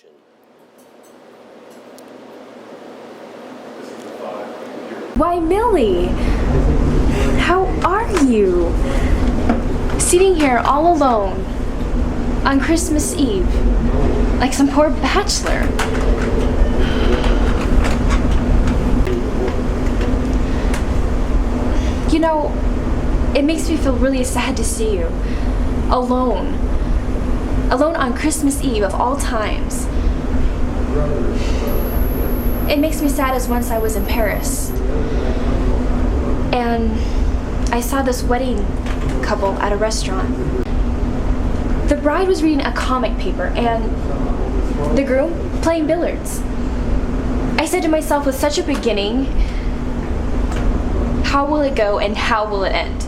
Adaptation. Why, Millie? How are you? Sitting here all alone on Christmas Eve, like some poor bachelor. You know, it makes me feel really sad to see you alone. Alone on Christmas Eve of all times. It makes me sad as once I was in Paris and I saw this wedding couple at a restaurant. The bride was reading a comic paper and the groom playing billiards. I said to myself, with such a beginning, how will it go and how will it end?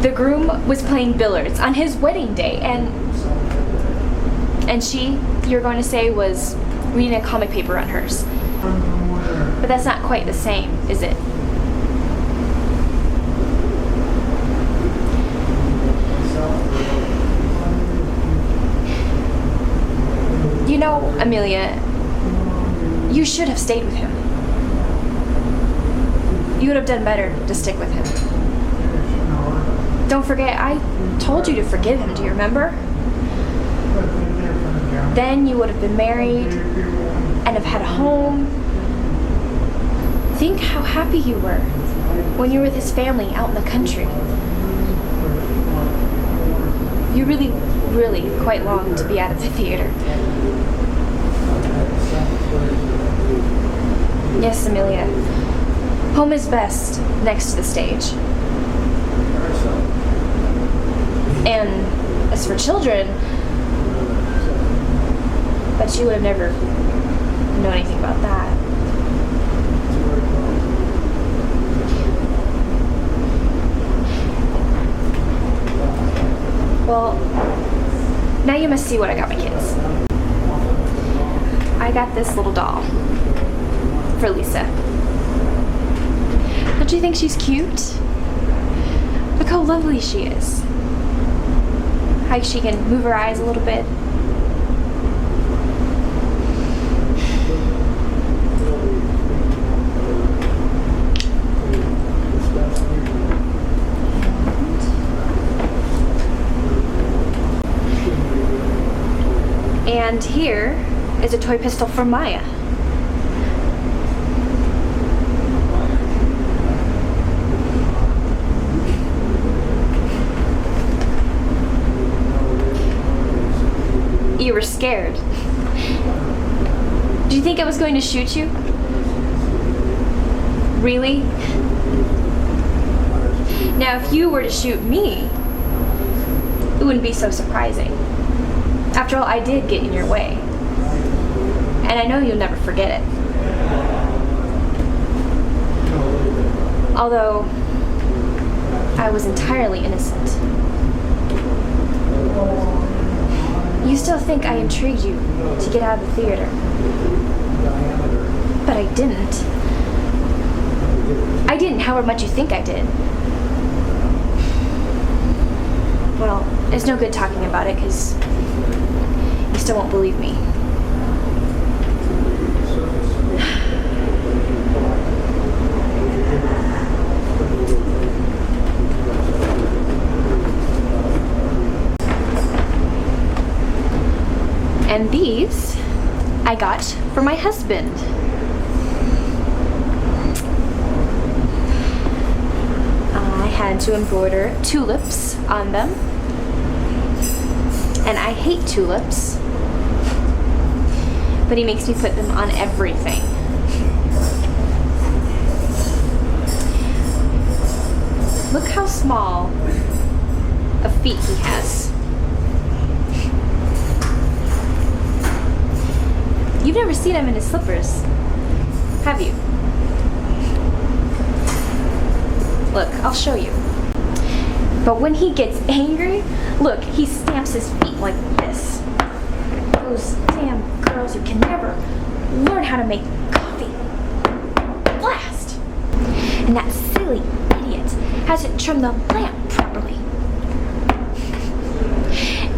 The groom was playing billiards on his wedding day and she, you're going to say, was reading a comic paper on hers. But that's not quite the same, is it? You know, Amelia, you should have stayed with him. You would have done better to stick with him. Don't forget, I told you to forgive him, do you remember? Then you would have been married and have had a home. Think how happy you were when you were with his family out in the country. You really, really quite longed to be out of the theater. Yes, Amelia. Home is best next to the stage. And as for children, but you would have never known anything about that. Well, now you must see what I got my kids. I got this little doll for Lisa. Don't you think she's cute? Look how lovely she is. How she can move her eyes a little bit. And here is a toy pistol for Maya. You were scared. Do you think I was going to shoot you? Really? Now, if you were to shoot me, it wouldn't be so surprising. After all, I did get in your way. And I know you'll never forget it. Although, I was entirely innocent. You still think I intrigued you to get out of the theater. But I didn't. I didn't, however much you think I did. Well, it's no good talking about it, because you still won't believe me. And these I got for my husband. I had to embroider tulips on them. And I hate tulips. But he makes me put them on everything. Look how small of feet he has. You've never seen him in his slippers, have you? Look, I'll show you. But when he gets angry, look, he stamps his feet like this. Those damn girls who can never learn how to make coffee. Blast! And that silly idiot hasn't trimmed the lamp properly.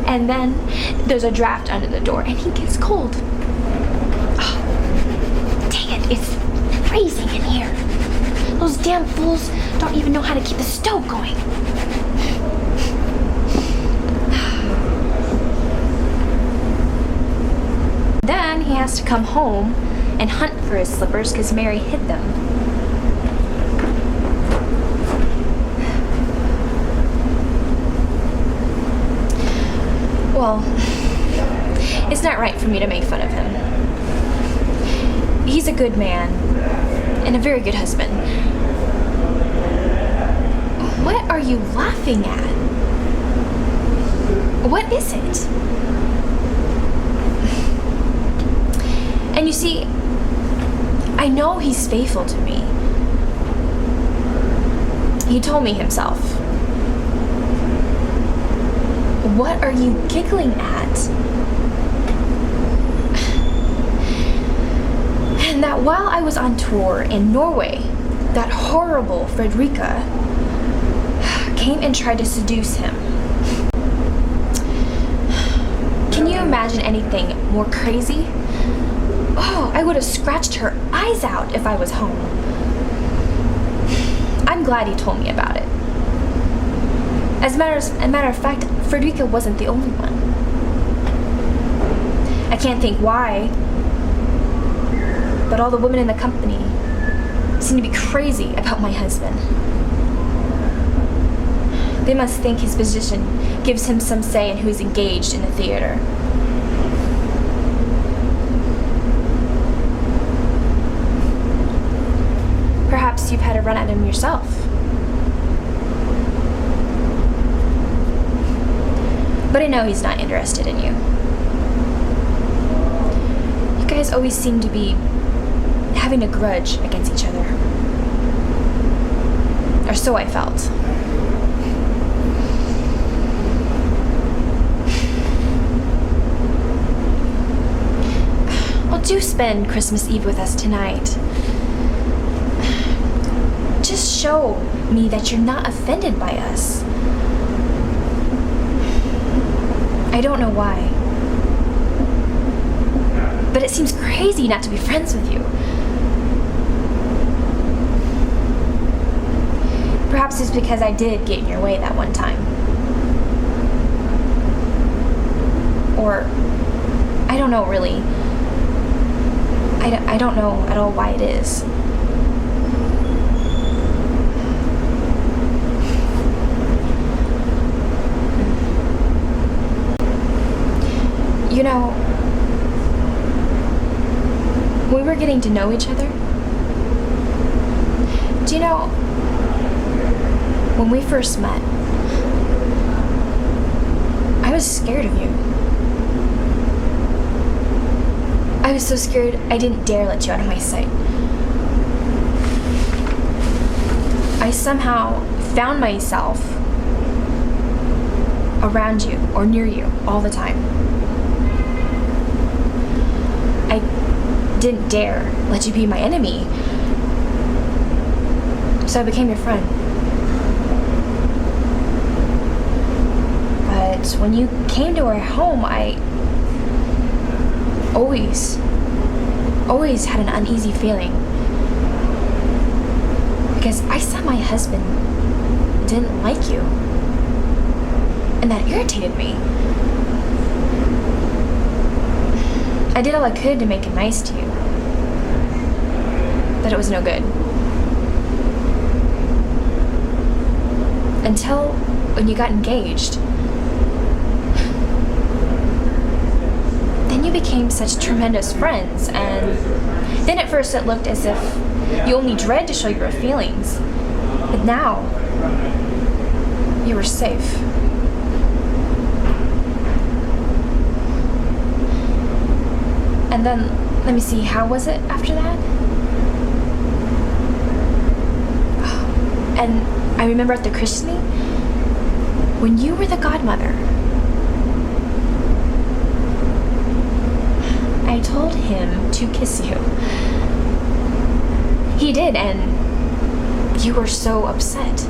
And then there's a draft under the door and he gets cold. Oh, dang it, it's freezing in here. Those damn fools don't even know how to keep the stove going. Then he has to come home and hunt for his slippers because Mary hid them. Well, it's not right for me to make fun of him. He's a good man and a very good husband. What are you laughing at? What is it? And you see, I know he's faithful to me. He told me himself. What are you giggling at? And that while I was on tour in Norway, that horrible Frederica came and tried to seduce him. Can you imagine anything more crazy? Oh, I would have scratched her eyes out if I was home. I'm glad he told me about it. As a matter of fact, Frederica wasn't the only one. I can't think why, but all the women in the company seem to be crazy about my husband. They must think his position gives him some say in who's engaged in the theater. Perhaps you've had a run at him yourself. But I know he's not interested in you. You guys always seem to be having a grudge against each other. Or so I felt. Well, do spend Christmas Eve with us tonight. Just show me that you're not offended by us. I don't know why, but it seems crazy not to be friends with you. Perhaps it's because I did get in your way that one time. Or, I don't know really. I don't know at all why it is. You know, we were getting to know each other. Do you know, when we first met, I was scared of you. I was so scared I didn't dare let you out of my sight. I somehow found myself around you or near you all the time. I didn't dare let you be my enemy, so I became your friend. But when you came to our home, I always had an uneasy feeling, because I saw my husband didn't like you, and that irritated me. I did all I could to make him nice to you, but it was no good. Until when you got engaged. Then you became such tremendous friends, and then at first it looked as if you only dread to show your feelings. But now, you were safe. And then, let me see, how was it after that? And I remember at the christening, when you were the godmother, I told him to kiss you. He did, and you were so upset.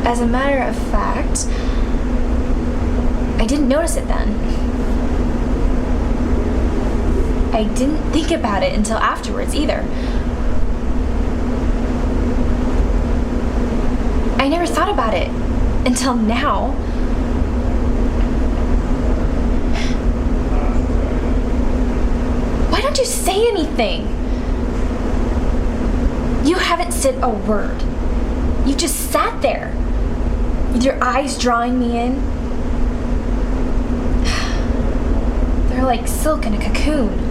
As a matter of fact, I didn't notice it then. I didn't think about it until afterwards either. I never thought about it until now. Why don't you say anything? You haven't said a word. You just sat there, with your eyes drawing me in. They're like silk in a cocoon.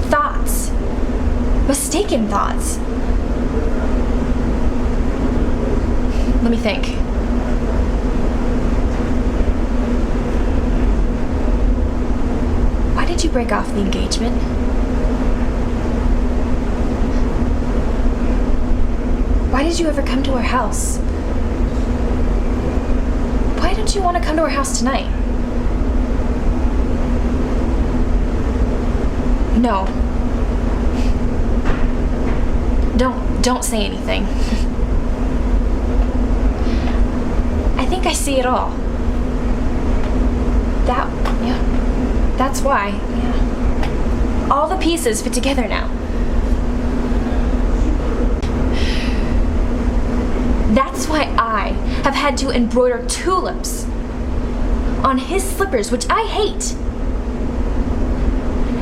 Thoughts. Mistaken thoughts. Let me think. Why did you break off the engagement? Why did you ever come to our house? Why don't you want to come to our house tonight? No. Don't say anything. I think I see it all. That's why. Yeah. All the pieces fit together now. That's why I have had to embroider tulips on his slippers, which I hate.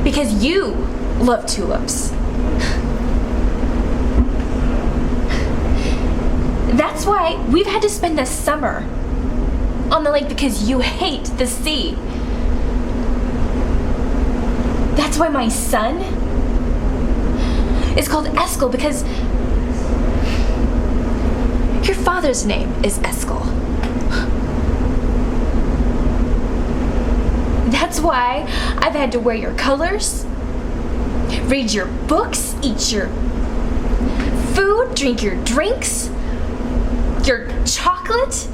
Because you love tulips. That's why we've had to spend the summer on the lake because you hate the sea. That's why my son is called Eskel because your father's name is Eskel. That's why I've had to wear your colors, read your books, eat your food, drink your drinks, your chocolate.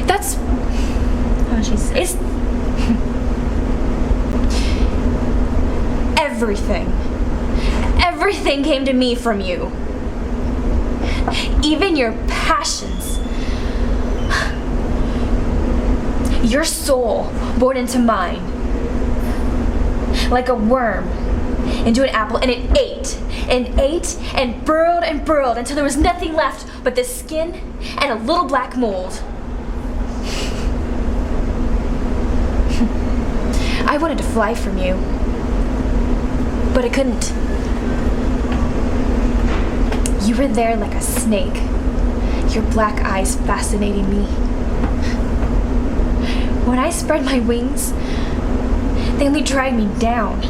That's... Oh, jeez. It's... Everything. Everything came to me from you. Even your passions. Your soul bored into mine. Like a worm into an apple, and it ate and ate and burrowed until there was nothing left but the skin and a little black mold. I wanted to fly from you, but I couldn't. You were there like a snake, your black eyes fascinating me. When I spread my wings, they only dragged me down.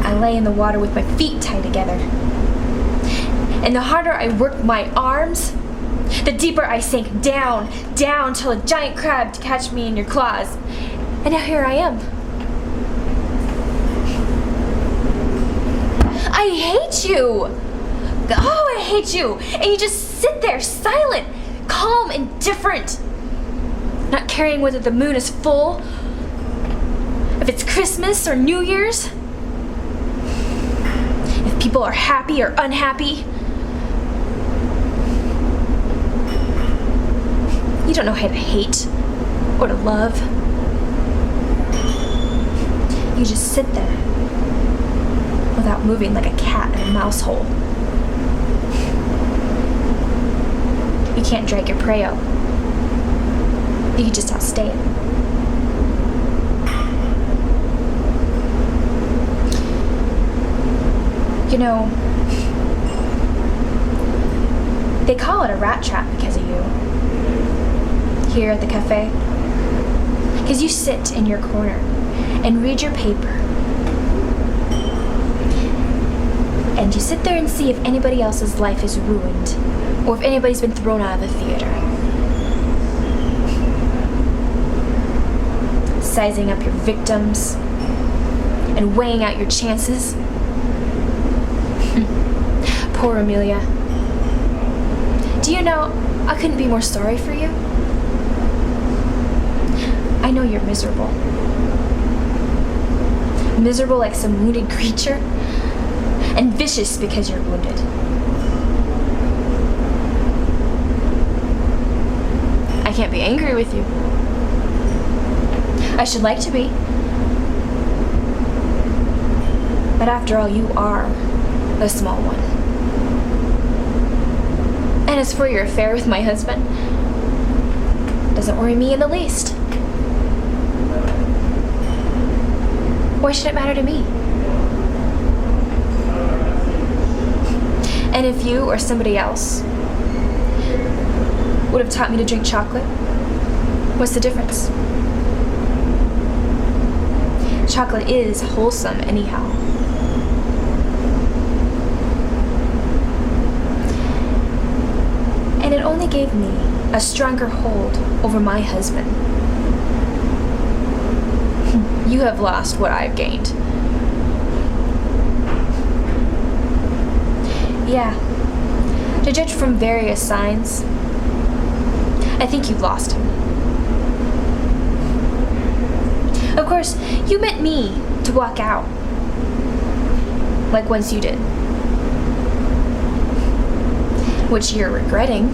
I lay in the water with my feet tied together. And the harder I worked my arms, the deeper I sank down till a giant crab to catch me in your claws. And now here I am. I hate you! Oh, I hate you! And you just sit there silent, calm, indifferent, not caring whether the moon is full, if it's Christmas or New Year's, if people are happy or unhappy. You don't know how to hate or to love. You just sit there without moving like a cat in a mouse hole. You can't drag your prey out. You can just outstay it. You know, they call it a rat trap because of you. Here at the cafe. Because you sit in your corner and read your paper. And you sit there and see if anybody else's life is ruined, or if anybody's been thrown out of the theater. Sizing up your victims and weighing out your chances. Poor Amelia. Do you know, I couldn't be more sorry for you. I know you're miserable. Miserable like some wounded creature. and vicious because you're wounded. I can't be angry with you. I should like to be. But after all, you are the small one. And as for your affair with my husband, doesn't worry me in the least. Why should it matter to me? And if you or somebody else would have taught me to drink chocolate, what's the difference? Chocolate is wholesome anyhow. And it only gave me a stronger hold over my husband. You have lost what I've gained. Yeah, to judge from various signs, I think you've lost him. Of course, you meant me to walk out, like once you did. Which you're regretting.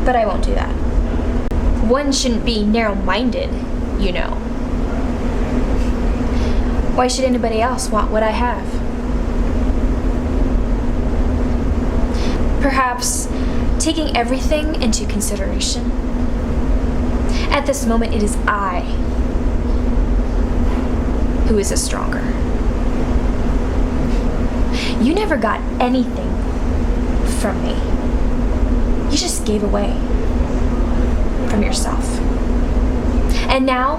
But I won't do that. One shouldn't be narrow-minded, you know. Why should anybody else want what I have? Perhaps, taking everything into consideration, at this moment it is I who is the stronger. You never got anything from me. You just gave away from yourself. And now,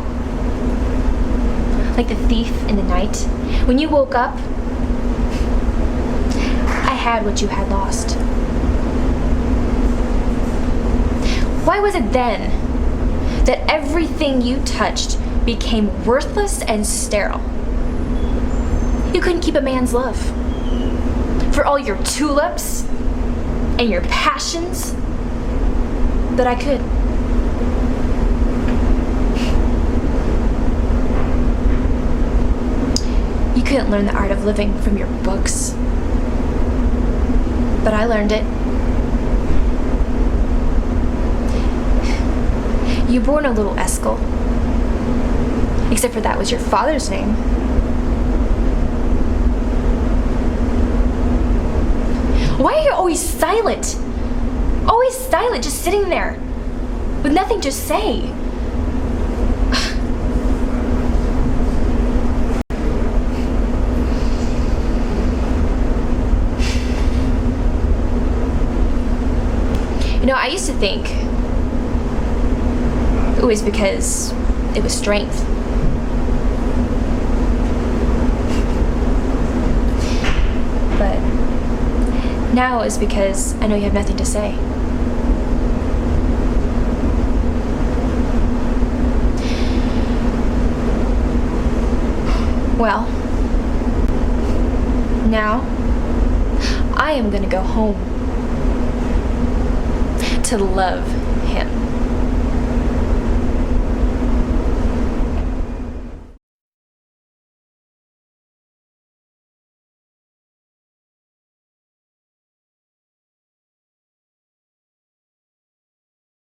like the thief in the night, when you woke up, I had what you had lost. Why was it then that everything you touched became worthless and sterile? You couldn't keep a man's love. For all your tulips and your passions, but I could. You couldn't learn the art of living from your books, but I learned it. You bore no little Eskel, except for that was your father's name. Why are you always silent? Always silent, just sitting there, with nothing to say. You know, I used to think it was because it was strength. But now it's because I know you have nothing to say. Well, now I am gonna go home to love